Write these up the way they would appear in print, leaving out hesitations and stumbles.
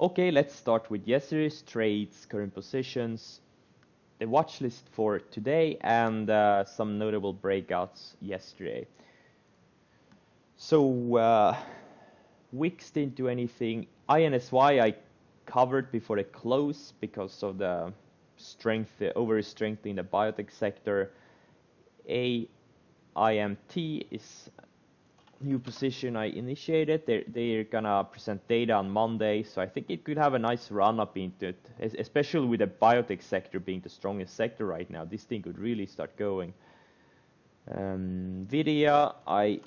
Okay, let's start with yesterday's trades, current positions, the watch list for today, and some notable breakouts yesterday. So, Wix didn't do anything. INSY I covered before the close because of the over-strength in the biotech sector. AIMT is new position I initiated. They're gonna present data on Monday, so I think it could have a nice run up into it, especially with the biotech sector being the strongest sector right now. This thing could really start going. Nvidia, I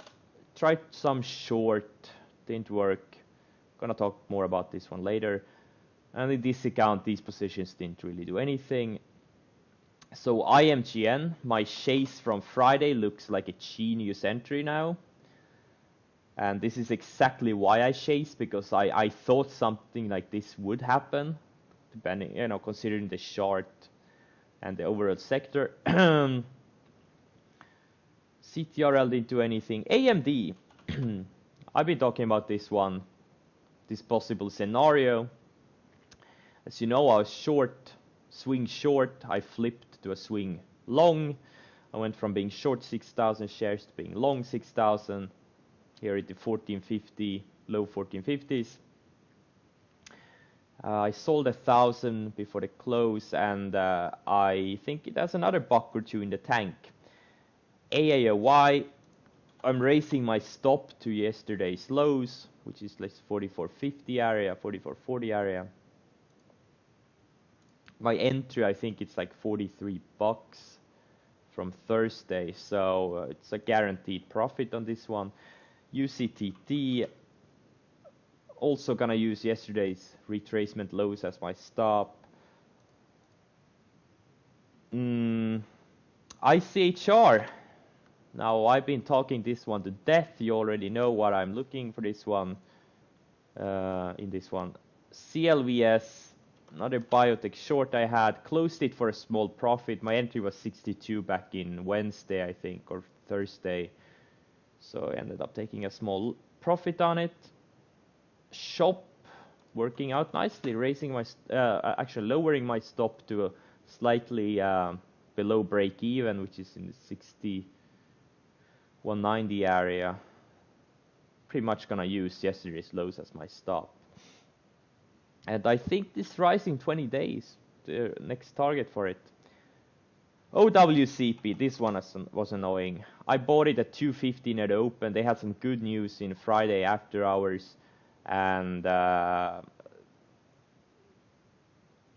tried some short, didn't work. Gonna talk more about this one later. And in this account, these positions didn't really do anything. So IMGN, my chase from Friday looks like a genius entry now. And this is exactly why I chased, because I thought something like this would happen, depending, considering the chart and the overall sector. CTRL didn't do anything. AMD, I've been talking about this one, this possible scenario. As you know, I was swing short, I flipped to a swing long. I went from being short 6,000 shares to being long 6,000. Here at the 1450, low 1450s. I sold 1,000 before the close, and I think it has another buck or two in the tank. AAOY, I'm raising my stop to yesterday's lows, which is like 44.50 area, 44.40 area. My entry, I think it's like 43 bucks from Thursday, so it's a guaranteed profit on this one. UCTT, also gonna use yesterday's retracement lows as my stop. ICHR, now I've been talking this one to death. You already know what I'm looking for this one. In this one, CLVS, another biotech short I had, closed it for a small profit. My entry was 62 back in Wednesday, I think, or Thursday. So I ended up taking a small profit on it. Shop working out nicely, raising my actually lowering my stop to a slightly below break even, which is in the 6190 area. Pretty much gonna use yesterday's lows as my stop. And I think this rising 20 days, the next target for it. OWCP, this one was annoying. I bought it at 215 at open. They had some good news in Friday after hours, and well,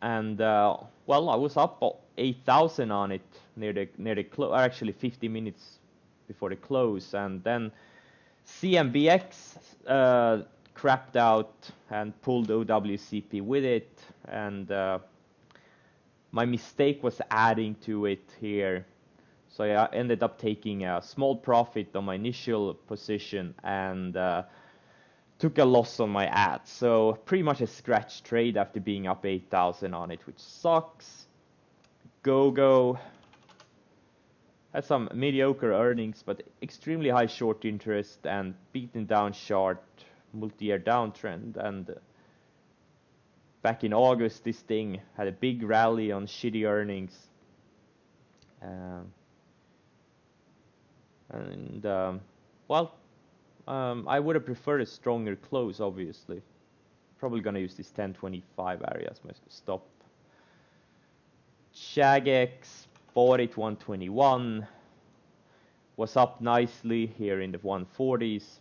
I was up 8,000 on it near the close, actually 50 minutes before the close, and then CMBX crapped out and pulled OWCP with it, and my mistake was adding to it here, so I ended up taking a small profit on my initial position and took a loss on my add. So pretty much a scratch trade after being up 8,000 on it, which sucks. GoGo had some mediocre earnings, but extremely high short interest and beaten down chart, multi-year downtrend, and back in August, this thing had a big rally on shitty earnings. I would have preferred a stronger close, obviously. Probably going to use this 1025 area as my stop. Shagex, bought it 121. Was up nicely here in the 140s.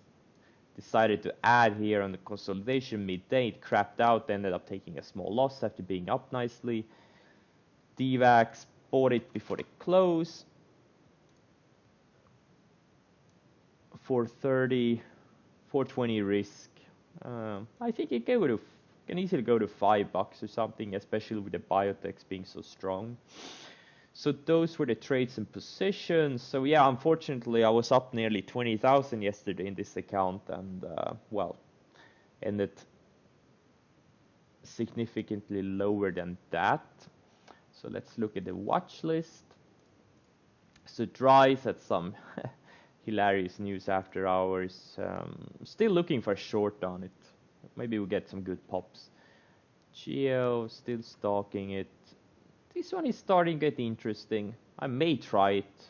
Decided to add here on the consolidation midday. It crapped out, ended up taking a small loss after being up nicely. DVAX, bought it before the close. 430, 420 risk. I think it can easily go to $5 or something, especially with the biotechs being so strong. So those were the trades and positions. So yeah, unfortunately, I was up nearly 20,000 yesterday in this account, and ended significantly lower than that. So let's look at the watch list. So Dries had some hilarious news after hours. Still looking for a short on it. Maybe we'll get some good pops. Geo, still stalking it. This one is starting to get interesting. I may try it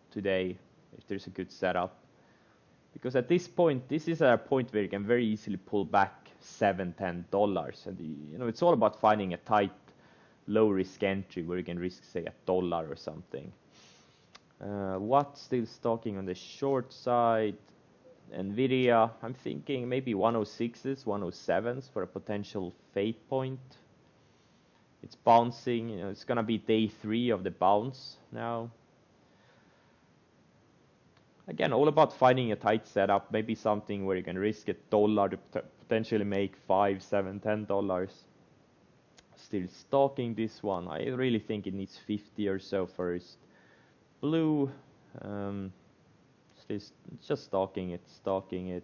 today if there's a good setup. Because at this point, this is a point where you can very easily pull back $7-10. And it's all about finding a tight, low risk entry where you can risk, say, $1 or something. What still stalking on the short side? Nvidia, I'm thinking maybe 106s, 107s for a potential fade point. It's bouncing, it's gonna be day 3 of the bounce now. Again, all about finding a tight setup, maybe something where you can risk $1 to potentially make $5, $7, $10. Still stalking this one. I really think it needs 50 or so first. Blue, it's just stalking it.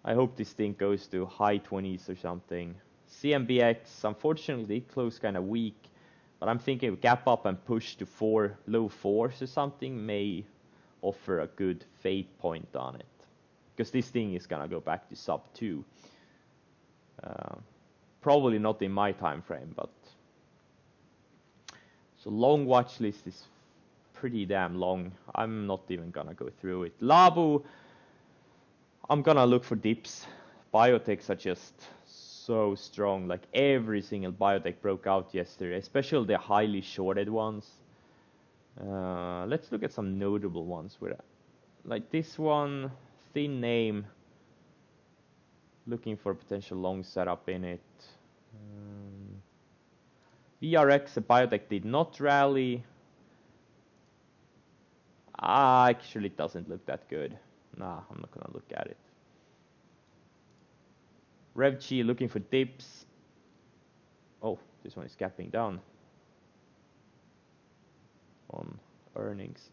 I hope this thing goes to high 20s or something. CMBX, unfortunately, it closed kind of weak, but I'm thinking gap up and push to low 4s or something may offer a good fade point on it, because this thing is gonna go back to sub 2. Probably not in my time frame, but so long watch list is pretty damn long. I'm not even gonna go through it. Labu, I'm gonna look for dips. Biotechs are just so strong. Like every single biotech broke out yesterday, especially the highly shorted ones. Let's look at some notable ones where, like this one, thin name, looking for potential long setup in it. VRX, a biotech, did not rally. Actually, it doesn't look that good. Nah, I'm not gonna look at it. RevG looking for dips. Oh, this one is gapping down on earnings.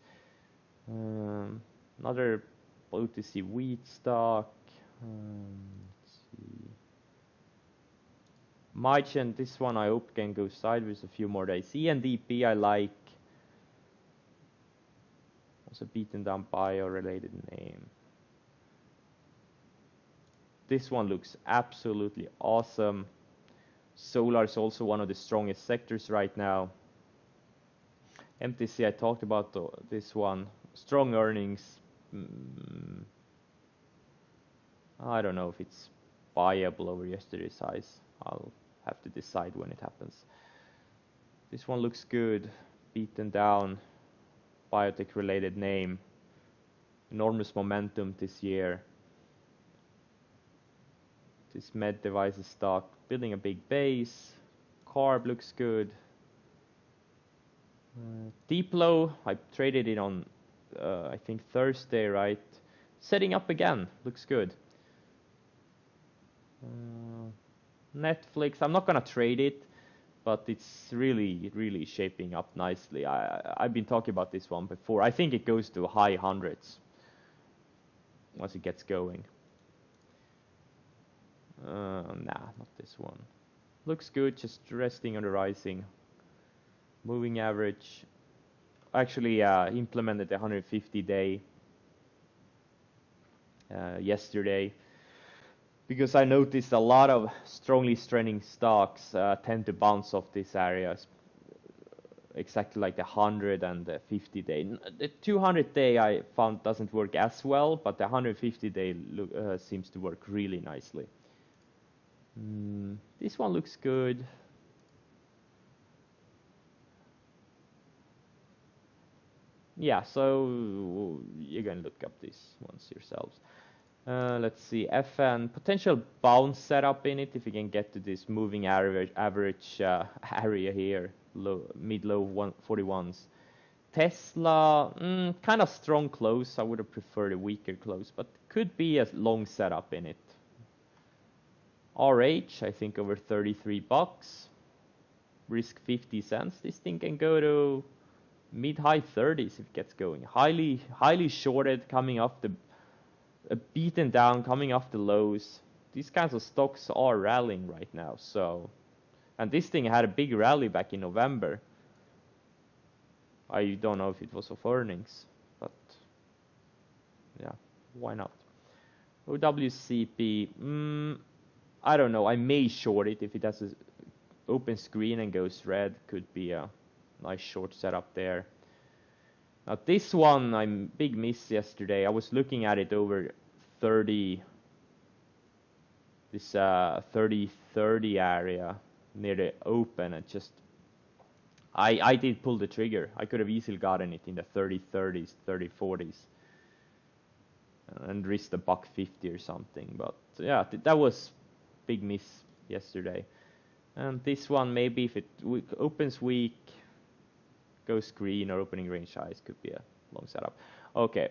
Another OTC wheat stock. Let's see. Maichen, this one I hope can go sideways a few more days. ENDP I like. Also beaten down bio-related name. This one looks absolutely awesome. Solar is also one of the strongest sectors right now. MTC, I talked about this one. Strong earnings. I don't know if it's buyable over yesterday's highs. I'll have to decide when it happens. This one looks good. Beaten down. Biotech related name. Enormous momentum this year. This med devices stock building a big base. Carb looks good. Deep low, I traded it on I think Thursday, right? Setting up again, looks good. Netflix, I'm not gonna trade it, but it's really shaping up nicely. I've been talking about this one before. I think it goes to high hundreds once it gets going. Nah, not this one. Looks good, just resting on the rising. Moving average. Actually implemented the 150-day yesterday, because I noticed a lot of strongly trending stocks tend to bounce off this area, exactly like the 100 and the 50-day. The 200-day I found doesn't work as well, but the 150-day seems to work really nicely. This one looks good. Yeah, so you can look up these ones yourselves. Let's see, FN, potential bounce setup in it if you can get to this moving average area here, mid-low 141s. Tesla, kind of strong close. I would have preferred a weaker close, but could be a long setup in it. RH, I think over 33 bucks. Risk 50 cents. This thing can go to mid-high 30s if it gets going. Highly shorted, coming off the beaten down, coming off the lows. These kinds of stocks are rallying right now. So, and this thing had a big rally back in November. I don't know if it was of earnings, but yeah, why not? OWCP. I don't know. I may short it if it has an open screen and goes red. Could be a nice short setup there. Now this one, I'm big miss yesterday. I was looking at it over 30, this 30 area near the open, and just I did pull the trigger. I could have easily gotten it in the 30-30s, 30-40s, and risked a $1.50 or something. But yeah, that was big miss yesterday. And this one, maybe if it opens weak, goes green or opening range highs, could be a long setup. Okay,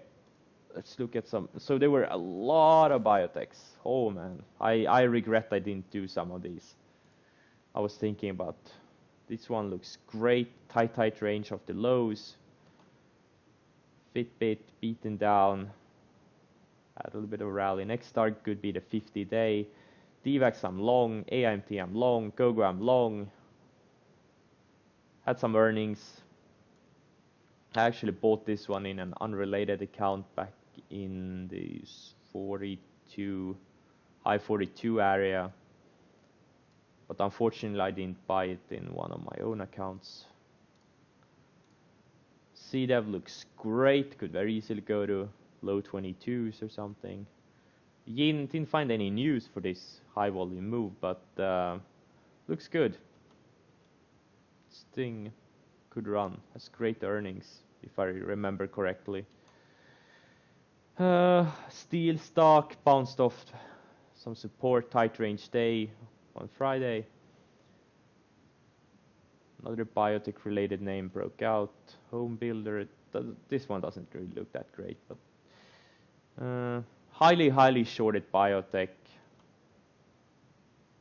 let's look at some. So there were a lot of biotechs. Oh man, I regret I didn't do some of these. I was thinking about this one. Looks great. Tight range of the lows. Fitbit beaten down. Had a little bit of a rally. Next target could be the 50-day. DVAX I'm long. AIMT I'm long. Gogo I'm long. Had some earnings. I actually bought this one in an unrelated account back in the high 42 area. But unfortunately I didn't buy it in one of my own accounts. CDEV looks great. Could very easily go to low 22s or something. Didn't find any news for this high volume move, but looks good. Sting could run. Has great earnings, if I remember correctly. Steel stock bounced off some support, tight range day on Friday. Another biotech related name broke out. Home builder. This one doesn't really look that great, but highly shorted biotech.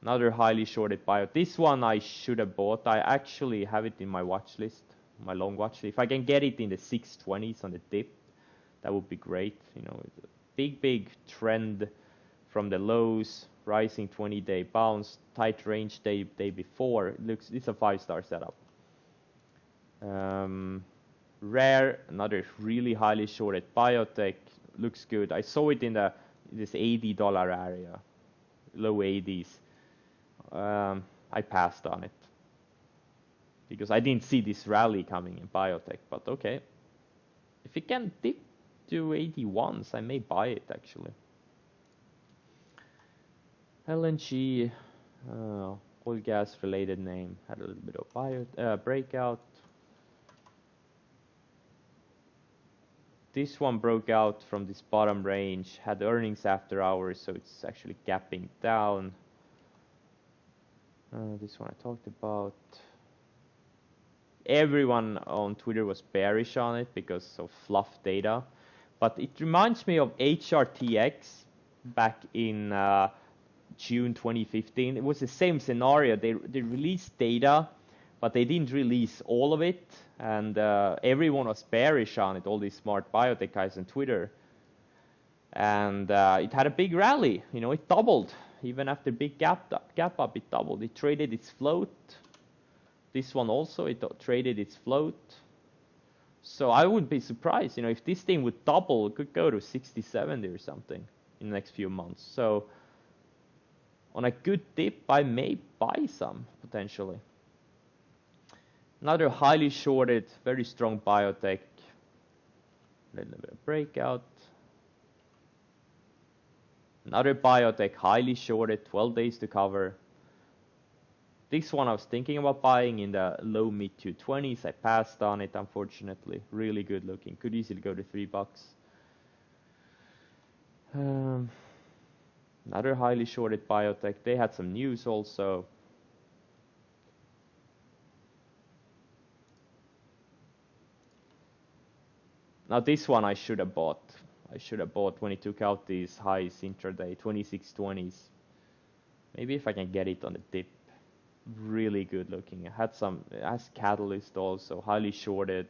Another highly shorted biotech. This one I should have bought. I actually have it in my watch list, my long watch list. If I can get it in the 620s on the dip, that would be great. You know, it's a big trend from the lows, rising 20-day bounce, tight range day before. It's a 5-star setup. Rare, another really highly shorted biotech, looks good. I saw it in this $80 area, low 80s. I passed on it because I didn't see this rally coming in biotech. But okay, if it can dip to 81s, I may buy it actually. LNG, oil gas related name, had a little bit of breakout. This one broke out from this bottom range, had earnings after hours, so it's actually gapping down. This one I talked about. Everyone on Twitter was bearish on it because of fluff data, but it reminds me of HRTX back in June 2015. It was the same scenario. They released data, but they didn't release all of it, and everyone was bearish on it, all these smart biotech guys on Twitter. And it had a big rally. You know, it doubled. Even after big gap up, it doubled. It traded its float. This one also, it traded its float. So I wouldn't be surprised, you know, if this thing would double, it could go to 60, 70 or something in the next few months. So on a good dip, I may buy some potentially. Another highly shorted, very strong biotech. A little bit of breakout. Another biotech, highly shorted, 12 days to cover. This one I was thinking about buying in the low mid 220s. I passed on it, unfortunately. Really good looking. Could easily go to $3. Another highly shorted biotech. They had some news also. Now this one I should have bought. I should have bought when it took out these highs intraday, 2620s. Maybe if I can get it on the dip. Really good looking. It has catalyst also, highly shorted.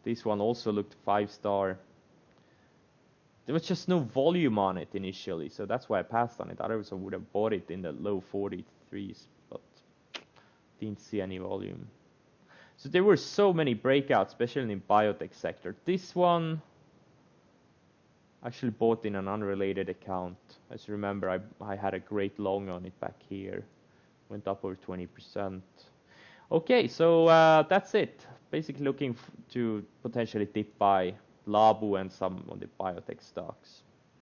This one also looked 5-star. There was just no volume on it initially, so that's why I passed on it. Otherwise I would have bought it in the low 43s, but didn't see any volume. So there were so many breakouts, especially in the biotech sector. This one, Actually bought in an unrelated account. As you remember, I had a great long on it back here. Went up over 20%. Okay, so that's it. Basically looking to potentially dip by Labu and some of the biotech stocks.